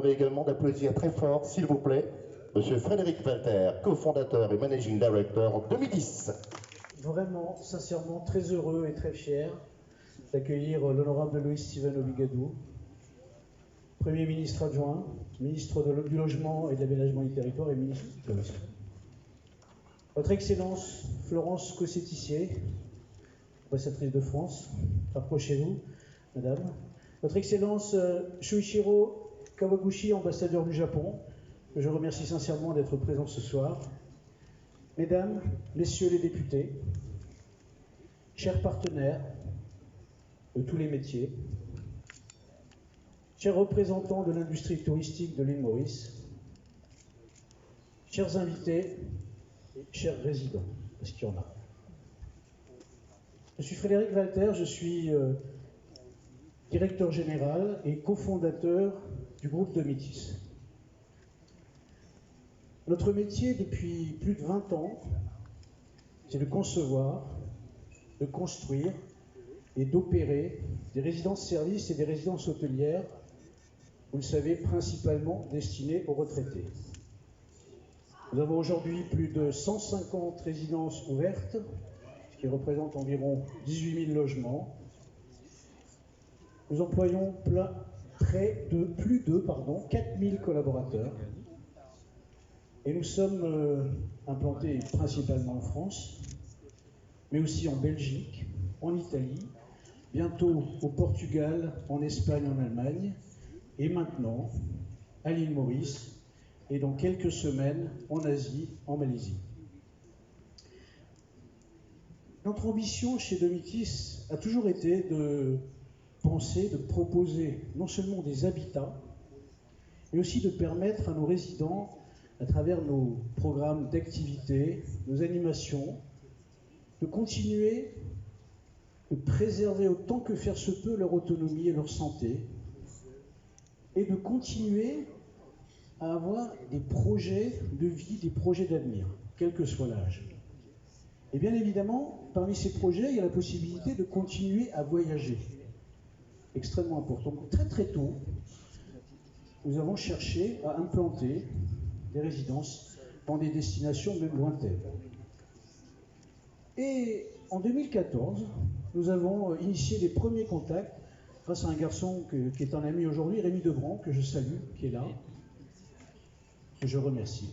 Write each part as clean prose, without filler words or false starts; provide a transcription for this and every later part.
permet également d'applaudir très fort, s'il vous plaît, Monsieur Frédéric Walter, cofondateur et managing director en 2010. Vraiment, sincèrement, très heureux et très fier d'accueillir l'honorable Louis-Steven Obigadou, Premier ministre adjoint, ministre du Logement et de l'Aménagement du Territoire et ministre du Tourisme. Votre Excellence Florence Cosset-Tissier, ambassadrice de France, rapprochez-vous, Madame. Votre Excellence Shuichiro Kawaguchi, ambassadeur du Japon, que je remercie sincèrement d'être présent ce soir. Mesdames, Messieurs les députés, chers partenaires de tous les métiers, chers représentants de l'industrie touristique de l'île Maurice, chers invités et chers résidents, parce qu'il y en a. Je suis Frédéric Walter, je suis directeur général et cofondateur du groupe Domitis. Notre métier depuis plus de 20 ans, c'est de concevoir, de construire et d'opérer des résidences-services et des résidences hôtelières, vous le savez, principalement destinées aux retraités. Nous avons aujourd'hui plus de 150 résidences ouvertes, ce qui représente environ 18 000 logements. Nous employons plus de 4 000 collaborateurs. Et nous sommes implantés principalement en France, mais aussi en Belgique, en Italie, bientôt au Portugal, en Espagne, en Allemagne, et maintenant à l'île Maurice, et dans quelques semaines en Asie, en Malaisie. Notre ambition chez Domitis a toujours été de penser, de proposer non seulement des habitats, mais aussi de permettre à nos résidents, à travers nos programmes d'activité, nos animations, de continuer de préserver autant que faire se peut leur autonomie et leur santé, et de continuer à avoir des projets de vie, des projets d'avenir, quel que soit l'âge. Et bien évidemment, parmi ces projets, il y a la possibilité de continuer à voyager. Extrêmement important. Très très tôt, nous avons cherché à implanter des résidences dans des destinations même lointaines. Et en 2014, nous avons initié les premiers contacts grâce à un garçon qui est un ami aujourd'hui, Rémi Debrand, que je salue, qui est là, que je remercie.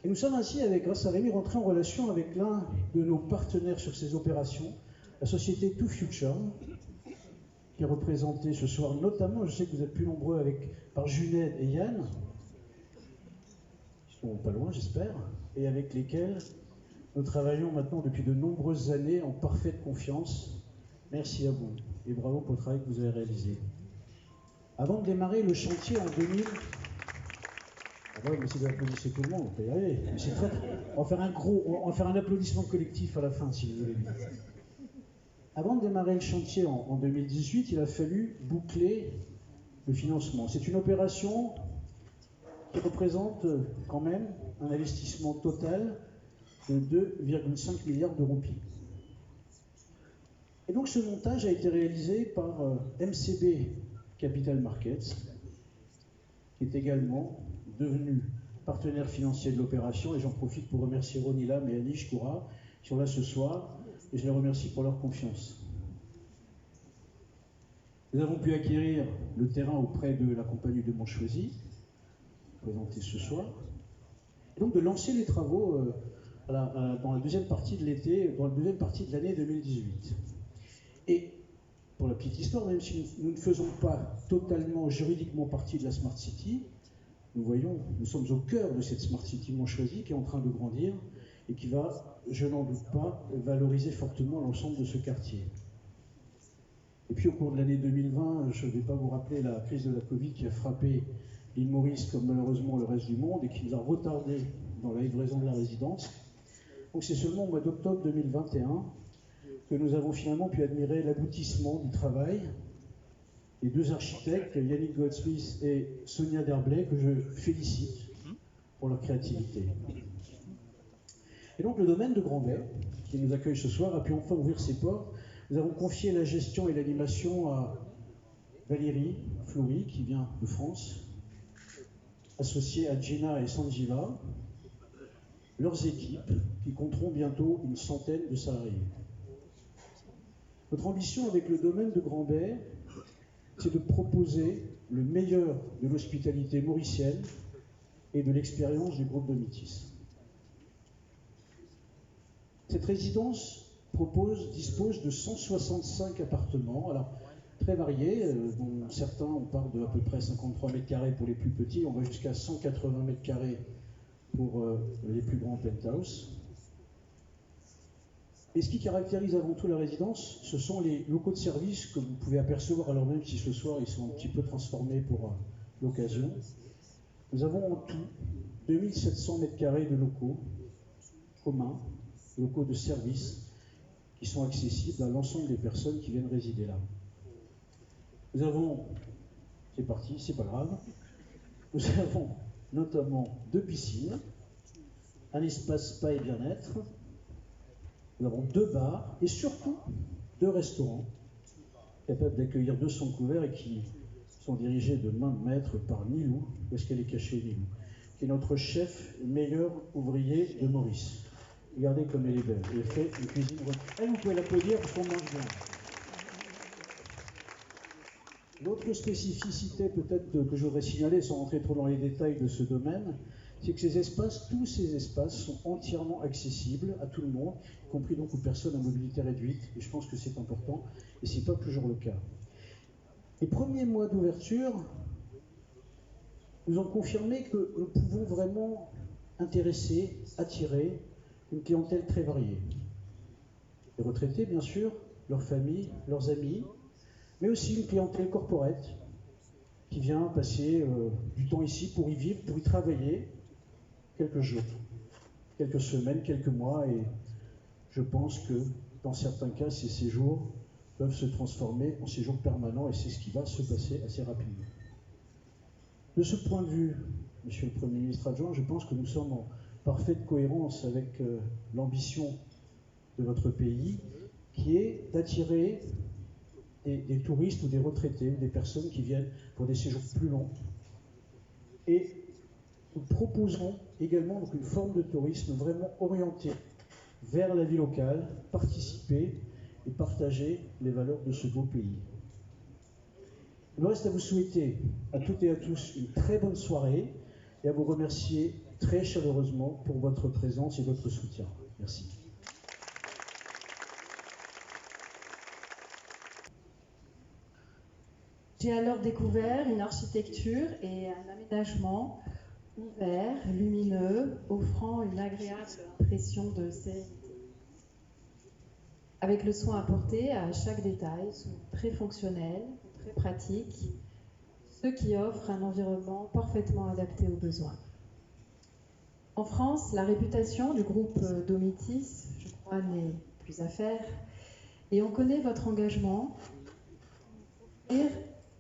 Et nous sommes ainsi, grâce à Rémi, rentrés en relation avec l'un de nos partenaires sur ces opérations, la société Two Future, qui est représentée ce soir notamment, je sais que vous êtes plus nombreux par Junaid et Yann, qui sont pas loin j'espère, et avec lesquels nous travaillons maintenant depuis de nombreuses années en parfaite confiance. Merci à vous et bravo pour le travail que vous avez réalisé. Avant de démarrer le chantier en 2000, ah ouais, mais si vous applaudissez tout le monde, on peut y arriver. On va faire un applaudissement collectif à la fin, si vous voulez. Avant de démarrer le chantier en 2018, il a fallu boucler le financement. C'est une opération qui représente quand même un investissement total de 2,5 milliards de roupies. Et donc ce montage a été réalisé par MCB Capital Markets, qui est également devenu partenaire financier de l'opération, et j'en profite pour remercier Ronnie Lam et Anish Koura, qui sont là ce soir, et je les remercie pour leur confiance. Nous avons pu acquérir le terrain auprès de la compagnie de Montchoisy, présentée ce soir, et donc de lancer les travaux dans la deuxième partie de l'été, dans la deuxième partie de l'année 2018. Et pour la petite histoire, même si nous ne faisons pas totalement juridiquement partie de la Smart City, nous sommes au cœur de cette Smart City Montchoisy qui est en train de grandir et qui va, je n'en doute pas, valoriser fortement l'ensemble de ce quartier. Et puis au cours de l'année 2020, je ne vais pas vous rappeler la crise de la Covid qui a frappé l'île Maurice comme malheureusement le reste du monde et qui nous a retardé dans la livraison de la résidence. Donc c'est seulement au mois d'octobre 2021 que nous avons finalement pu admirer l'aboutissement du travail des deux architectes, Yannick Goldsmith et Sonia Derblay, que je félicite pour leur créativité. Et donc le domaine de Grand-Bay, qui nous accueille ce soir, a pu enfin ouvrir ses portes. Nous avons confié la gestion et l'animation à Valérie Fleury, qui vient de France, associée à Gina et Sanjiva, leurs équipes, qui compteront bientôt une centaine de salariés. Notre ambition avec le domaine de Grand-Bay, c'est de proposer le meilleur de l'hospitalité mauricienne et de l'expérience du groupe Domitis. Cette résidence dispose de 165 appartements, alors très variés, dont certains, on parle de à peu près 53 mètres carrés pour les plus petits, on va jusqu'à 180 mètres carrés pour les plus grands penthouse. Et ce qui caractérise avant tout la résidence, ce sont les locaux de service que vous pouvez apercevoir, alors même si ce soir ils sont un petit peu transformés pour l'occasion. Nous avons en tout 2700 mètres carrés de locaux communs, locaux de service, qui sont accessibles à l'ensemble des personnes qui viennent résider là. Nous avons, c'est parti, c'est pas grave, nous avons notamment 2 piscines, un espace spa et bien-être, nous avons 2 bars et surtout 2 restaurants capables d'accueillir 200 couverts et qui sont dirigés de main de maître par Nilou. Où est-ce qu'elle est cachée, Nilou? Qui est notre chef meilleur ouvrier de Maurice. Regardez comme elle est belle. Elle fait une cuisine. Elle, vous pouvez l'applaudir parce qu'on mange bien. L'autre spécificité peut-être que je voudrais signaler, sans rentrer trop dans les détails de ce domaine, c'est que ces espaces, tous ces espaces sont entièrement accessibles à tout le monde, y compris donc aux personnes à mobilité réduite, et je pense que c'est important, et ce n'est pas toujours le cas. Les premiers mois d'ouverture nous ont confirmé que nous pouvons vraiment intéresser, attirer une clientèle très variée. Les retraités, bien sûr, leurs familles, leurs amis, mais aussi une clientèle corporate qui vient passer du temps ici pour y vivre, pour y travailler quelques jours, quelques semaines, quelques mois, et je pense que dans certains cas, ces séjours peuvent se transformer en séjours permanents, et c'est ce qui va se passer assez rapidement. De ce point de vue, Monsieur le Premier ministre adjoint, je pense que nous sommes en parfaite cohérence avec l'ambition de votre pays, qui est d'attirer des touristes ou des retraités ou des personnes qui viennent pour des séjours plus longs. Et nous proposerons également donc, une forme de tourisme vraiment orientée vers la vie locale, participer et partager les valeurs de ce beau pays. Il me reste à vous souhaiter à toutes et à tous une très bonne soirée et à vous remercier très chaleureusement pour votre présence et votre soutien. Merci. J'ai alors découvert une architecture et un aménagement ouvert, lumineux, offrant une agréable impression de sérénité. Avec le soin apporté à chaque détail, sont très fonctionnels, très pratiques, ce qui offre un environnement parfaitement adapté aux besoins. En France, la réputation du groupe Domitis, je crois, n'est plus à faire, et on connaît votre engagement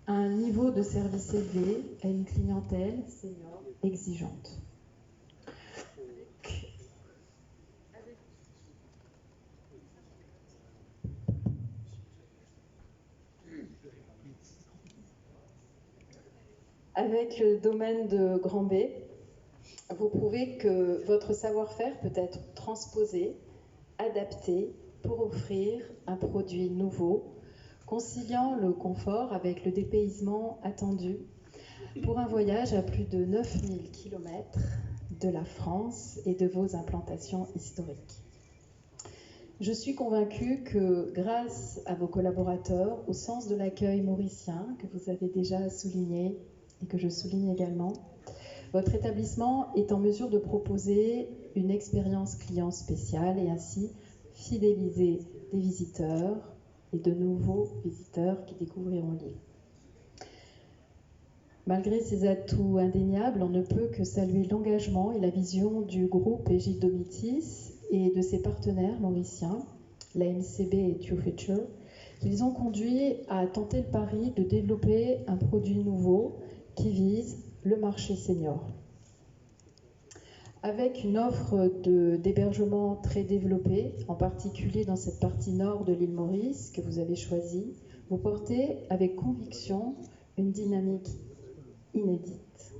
à un niveau de service élevé à une clientèle senior exigeante. Avec le domaine de Grand-Bay, vous prouvez que votre savoir-faire peut être transposé, adapté pour offrir un produit nouveau, conciliant le confort avec le dépaysement attendu pour un voyage à plus de 9000 km de la France et de vos implantations historiques. Je suis convaincue que grâce à vos collaborateurs, au sens de l'accueil mauricien que vous avez déjà souligné et que je souligne également, votre établissement est en mesure de proposer une expérience client spéciale et ainsi fidéliser des visiteurs et de nouveaux visiteurs qui découvriront l'île. Malgré ces atouts indéniables, on ne peut que saluer l'engagement et la vision du groupe Egide Domitis et de ses partenaires mauriciens, la MCB et TioFuture. Ils ont conduit à tenter le pari de développer un produit nouveau qui vise le marché senior. Avec une offre d'hébergement très développée, en particulier dans cette partie nord de l'île Maurice que vous avez choisie, Vous portez avec conviction une dynamique inédite.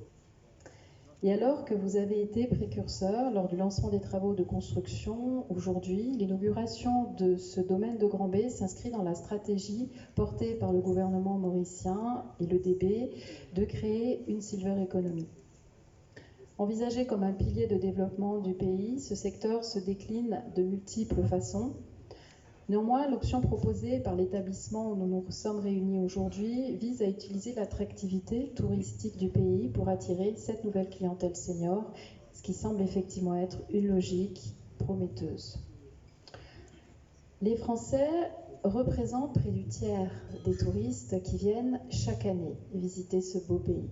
Et alors que vous avez été précurseur lors du lancement des travaux de construction, aujourd'hui, l'inauguration de ce domaine de Grand B s'inscrit dans la stratégie portée par le gouvernement mauricien et le DB de créer une silver economy. Envisagé comme un pilier de développement du pays, ce secteur se décline de multiples façons. Néanmoins, l'option proposée par l'établissement où nous nous sommes réunis aujourd'hui vise à utiliser l'attractivité touristique du pays pour attirer cette nouvelle clientèle senior, ce qui semble effectivement être une logique prometteuse. Les Français représentent près du tiers des touristes qui viennent chaque année visiter ce beau pays.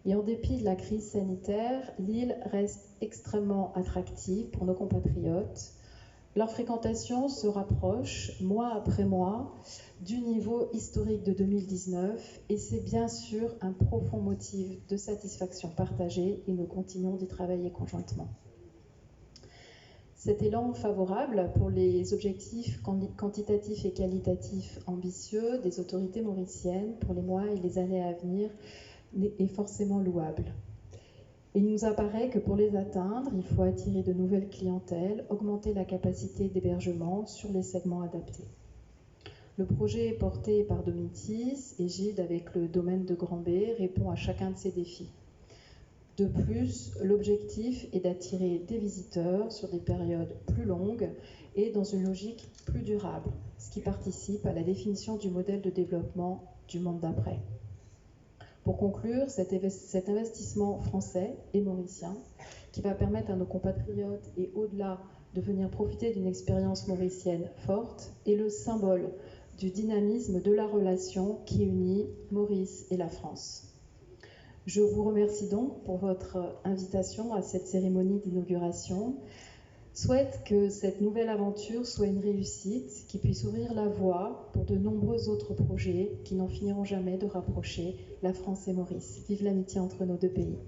Et en dépit de la crise sanitaire, l'île reste extrêmement attractive pour nos compatriotes. Leur fréquentation se rapproche, mois après mois, du niveau historique de 2019 et c'est bien sûr un profond motif de satisfaction partagée et nous continuons d'y travailler conjointement. Cet élan favorable pour les objectifs quantitatifs et qualitatifs ambitieux des autorités mauriciennes pour les mois et les années à venir est forcément louable. Il nous apparaît que pour les atteindre, il faut attirer de nouvelles clientèles, augmenter la capacité d'hébergement sur les segments adaptés. Le projet porté par Domitis, égide avec le domaine de Grand B, répond à chacun de ces défis. De plus, l'objectif est d'attirer des visiteurs sur des périodes plus longues et dans une logique plus durable, ce qui participe à la définition du modèle de développement du monde d'après. Pour conclure, cet investissement français et mauricien, qui va permettre à nos compatriotes et au-delà de venir profiter d'une expérience mauricienne forte, est le symbole du dynamisme de la relation qui unit Maurice et la France. Je vous remercie donc pour votre invitation à cette cérémonie d'inauguration. Souhaite que cette nouvelle aventure soit une réussite, qui puisse ouvrir la voie pour de nombreux autres projets qui n'en finiront jamais de rapprocher la France et Maurice. Vive l'amitié entre nos deux pays.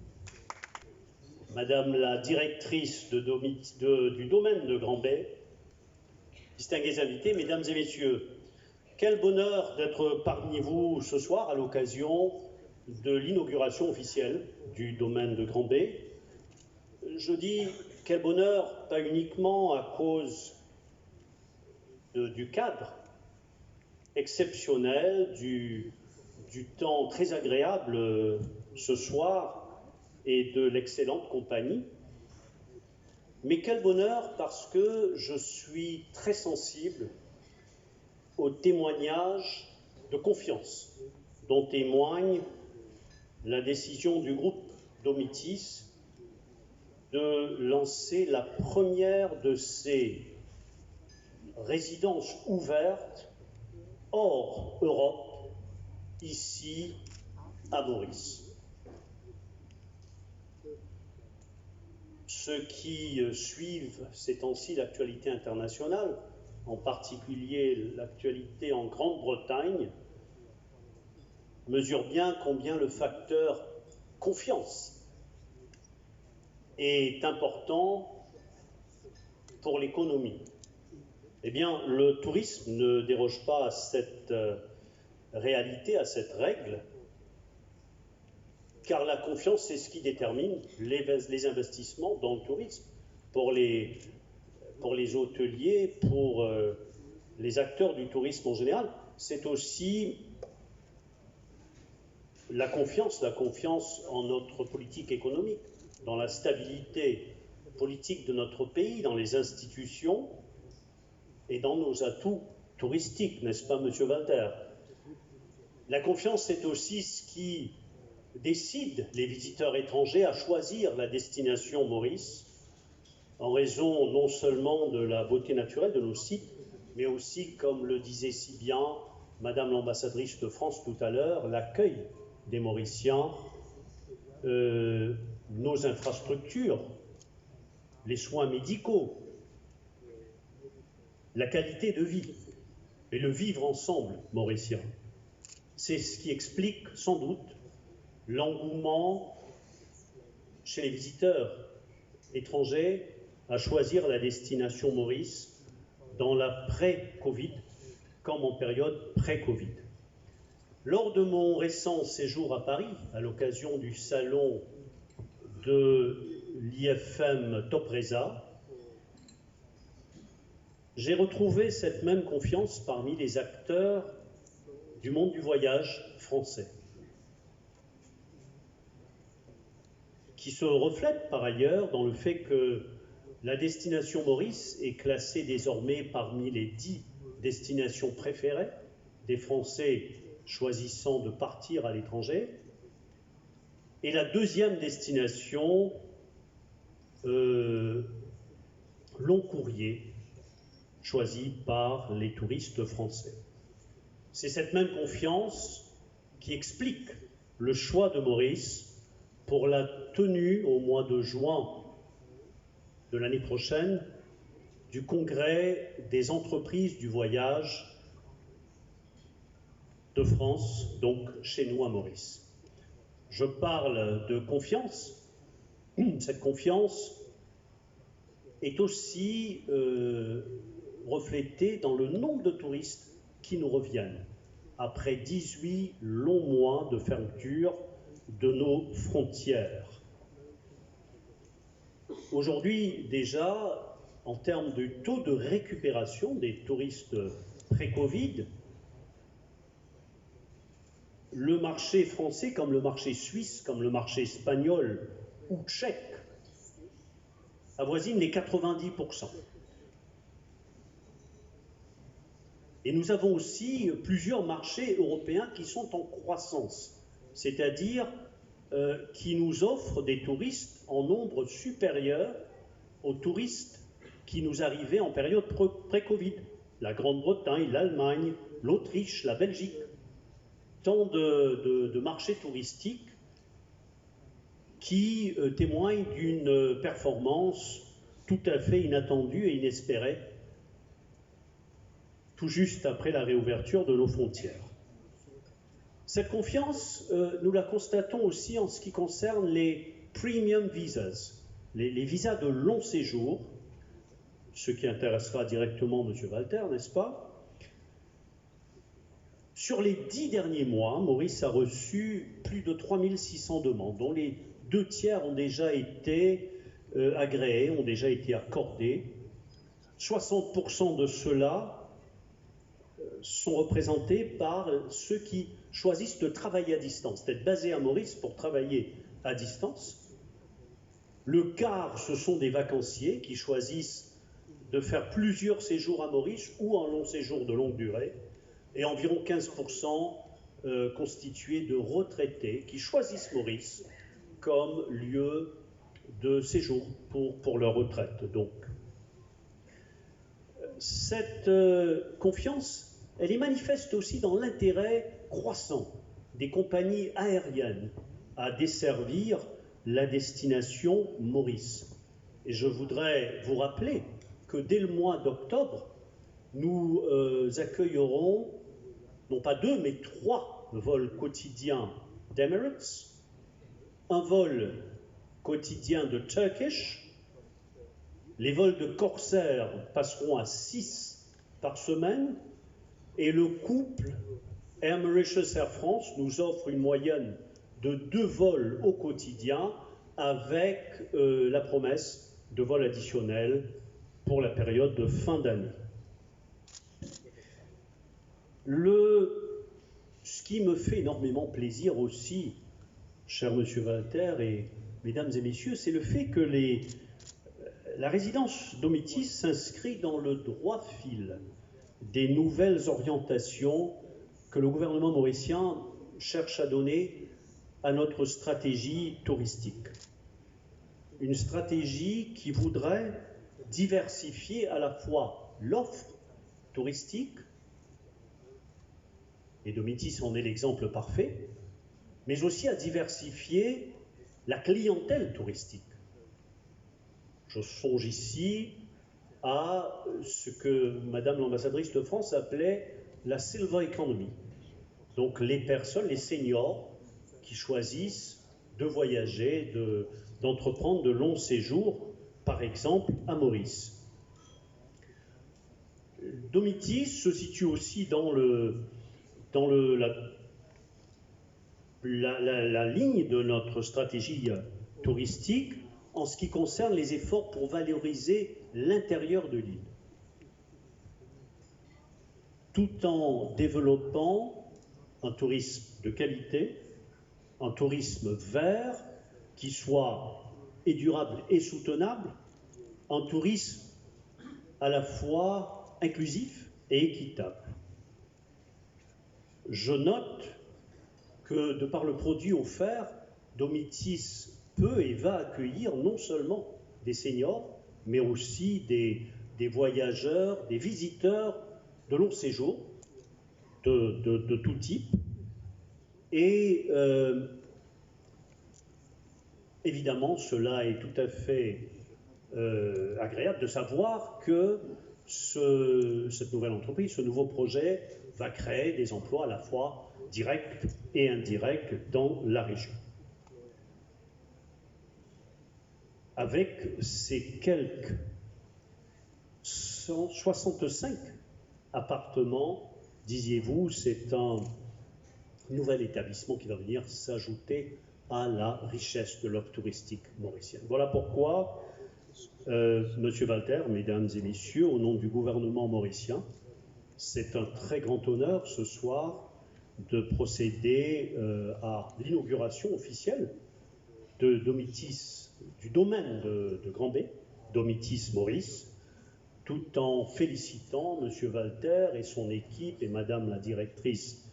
Madame la directrice du domaine de Grand B, distingués invités, mesdames et messieurs, quel bonheur d'être parmi vous ce soir à l'occasion de l'inauguration officielle du domaine de Grand B. Je dis quel bonheur, pas uniquement à cause du cadre exceptionnel, du temps très agréable ce soir et de l'excellente compagnie, mais quel bonheur parce que je suis très sensible aux témoignages de confiance dont témoigne la décision du groupe Domitis de lancer la première de ces résidences ouvertes hors Europe, ici à Maurice. Ceux qui suivent ces temps-ci l'actualité internationale, en particulier l'actualité en Grande-Bretagne, mesurent bien combien le facteur confiance est important pour l'économie. Eh bien, le tourisme ne déroge pas à cette réalité, à cette règle, car la confiance, c'est ce qui détermine les investissements dans le tourisme. Pour les hôteliers, pour les acteurs du tourisme en général, c'est aussi la confiance en notre politique économique, dans la stabilité politique de notre pays, dans les institutions et dans nos atouts touristiques, n'est-ce pas, Monsieur Walter? La confiance, c'est aussi ce qui décide les visiteurs étrangers à choisir la destination Maurice, en raison non seulement de la beauté naturelle de nos sites, mais aussi, comme le disait si bien Madame l'ambassadrice de France tout à l'heure, l'accueil des Mauriciens, nos infrastructures, les soins médicaux, la qualité de vie et le vivre ensemble mauricien. C'est ce qui explique sans doute l'engouement chez les visiteurs étrangers à choisir la destination Maurice dans l'après-Covid comme en période pré-Covid. Lors de mon récent séjour à Paris, à l'occasion du salon de l'IFM Topresa, j'ai retrouvé cette même confiance parmi les acteurs du monde du voyage français, qui se reflète par ailleurs dans le fait que la destination Maurice est classée désormais parmi les 10 destinations préférées des Français choisissant de partir à l'étranger, et la deuxième destination long courrier choisie par les touristes français. C'est cette même confiance qui explique le choix de Maurice pour la tenue au mois de juin de l'année prochaine du congrès des entreprises du voyage de France, donc chez nous à Maurice. Je parle de confiance. Cette confiance est aussi reflétée dans le nombre de touristes qui nous reviennent après 18 longs mois de fermeture de nos frontières. Aujourd'hui, déjà, en termes de taux de récupération des touristes pré-Covid, le marché français, comme le marché suisse, comme le marché espagnol ou tchèque, avoisine les 90%. Et nous avons aussi plusieurs marchés européens qui sont en croissance, c'est-à-dire qui nous offrent des touristes en nombre supérieur aux touristes qui nous arrivaient en période pré-Covid. La Grande-Bretagne, l'Allemagne, l'Autriche, la Belgique. Tant de marchés touristiques qui témoignent d'une performance tout à fait inattendue et inespérée, tout juste après la réouverture de nos frontières. Cette confiance, nous la constatons aussi en ce qui concerne les premium visas, les visas de long séjour, ce qui intéressera directement M. Walter, n'est-ce pas? Sur les 10 derniers mois, Maurice a reçu plus de 3600 demandes, dont les 2 tiers ont déjà été agréés, ont déjà été accordés. 60% de ceux-là sont représentés par ceux qui choisissent de travailler à distance, d'être basés à Maurice pour travailler à distance. Le quart, ce sont des vacanciers qui choisissent de faire plusieurs séjours à Maurice ou un long séjour de longue durée. Et environ 15% constitués de retraités qui choisissent Maurice comme lieu de séjour pour leur retraite. Donc, cette confiance, elle est manifeste aussi dans l'intérêt croissant des compagnies aériennes à desservir la destination Maurice. Et je voudrais vous rappeler que dès le mois d'octobre, nous accueillerons non pas 2, mais 3 vols quotidiens d'Emirates, un vol quotidien de Turkish, les vols de Corsair passeront à 6 par semaine, et le couple Air Mauritius Air France nous offre une moyenne de 2 vols au quotidien avec la promesse de vols additionnels pour la période de fin d'année. Ce qui me fait énormément plaisir aussi, cher Monsieur Walter et mesdames et messieurs, c'est le fait que la résidence Domitis s'inscrit dans le droit fil des nouvelles orientations que le gouvernement mauricien cherche à donner à notre stratégie touristique. Une stratégie qui voudrait diversifier à la fois l'offre touristique, et Domitis en est l'exemple parfait, mais aussi à diversifier la clientèle touristique. Je songe ici à ce que Madame l'ambassadrice de France appelait la silver economy, donc les personnes, les seniors, qui choisissent de voyager, d'entreprendre de longs séjours, par exemple à Maurice. Domitis se situe aussi dans la ligne de notre stratégie touristique en ce qui concerne les efforts pour valoriser l'intérieur de l'île, tout en développant un tourisme de qualité, un tourisme vert qui soit et durable et soutenable, un tourisme à la fois inclusif et équitable. Je note que, de par le produit offert, Domitis peut et va accueillir non seulement des seniors, mais aussi des voyageurs, des visiteurs de long séjour, de tout type. Et évidemment, cela est tout à fait agréable de savoir que cette nouvelle entreprise, ce nouveau projet va créer des emplois à la fois directs et indirects dans la région. Avec ces quelques 165 appartements, disiez-vous, c'est un nouvel établissement qui va venir s'ajouter à la richesse de l'offre touristique mauricienne. Voilà pourquoi, Monsieur Walter, Mesdames et Messieurs, au nom du gouvernement mauricien, c'est un très grand honneur ce soir de procéder à l'inauguration officielle de Domitis, du domaine de Grand-Bay, Domitis Maurice, tout en félicitant M. Walter et son équipe et Madame la directrice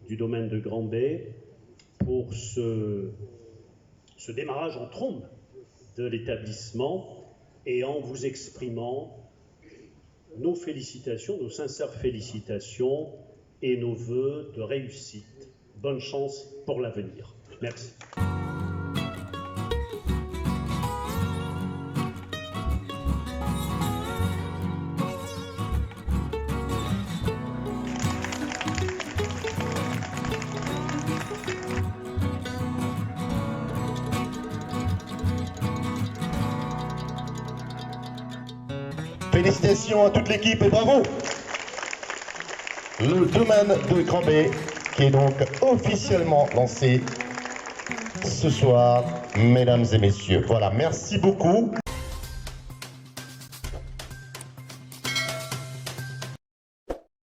du domaine de Grand-Bay pour ce démarrage en trombe de l'établissement et en vous exprimant nos félicitations, nos sincères félicitations et nos vœux de réussite. Bonne chance pour l'avenir. Merci. Félicitations à toute l'équipe et bravo. Le domaine de Grand-Bay qui est donc officiellement lancé ce soir, mesdames et messieurs. Voilà, merci beaucoup.